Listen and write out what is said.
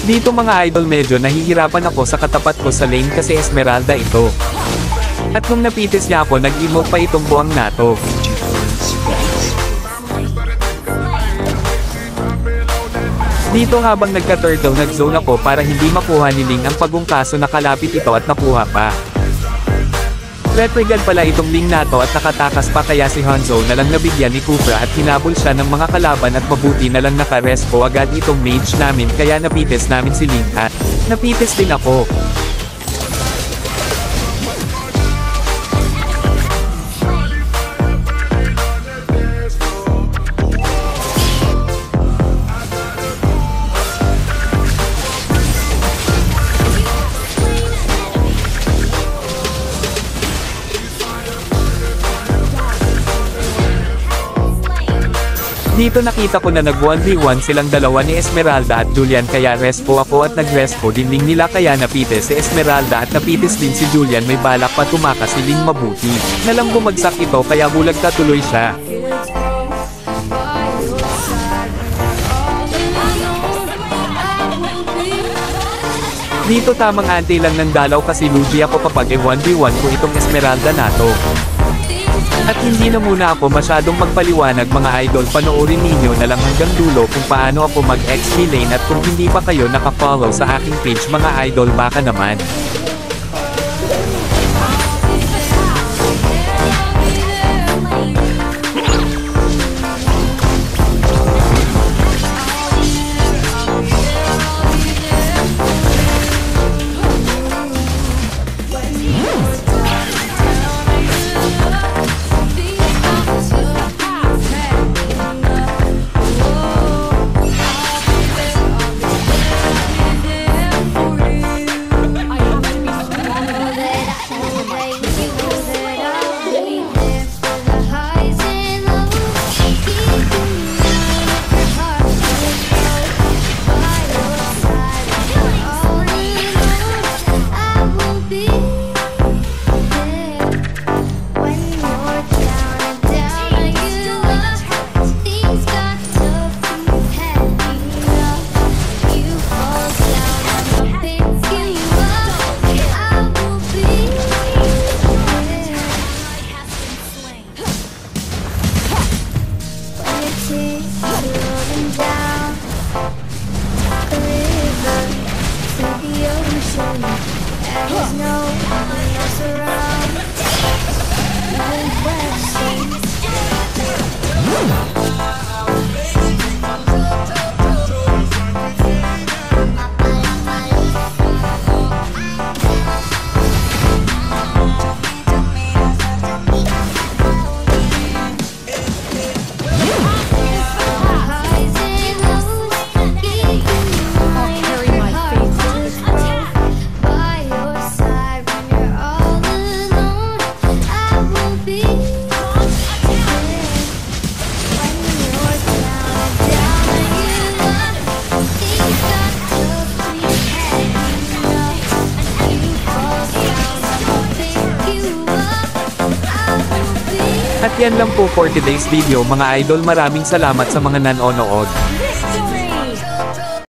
Dito mga idol medyo nahihirapan ako sa katapat ko sa lane kasi Esmeralda ito. At nung napitis niya ako nag-emote pa itong buwang nato. Dito habang nagka-turtle nag-zone ako para hindi makuha ni Ling ang pagungkaso nakalapit ito at nakuha pa. Retrigad pala itong Ling nato at nakatakas pa kaya si Hanzo na lang nabigyan ni Kufra at hinabol siya ng mga kalaban at mabuti na lang naka-respo agad itong mage namin kaya napitis namin si Ling at napitis din ako. Dito nakita ko na nag 1v1 silang dalawa ni Esmeralda at Julian kaya respo ako at nag-respo din Ling nila kaya napitis si Esmeralda at napitis din si Julian may balak pa tumakas si Ling mabuti. Nalang bumagsak ito kaya bulag ka tuloy siya. Dito tamang anti lang ng dalaw kasi lugi ako kapag 1v1 ko itong Esmeralda nato. At hindi na muna ako masyadong magpaliwanag mga idol panoorin ninyo na lang hanggang dulo kung paano ako mag-XP lane at kung hindi pa kayo nakafollow sa aking page mga idol baka naman. At yan lang po for today's video mga idol maraming salamat sa mga nanonood.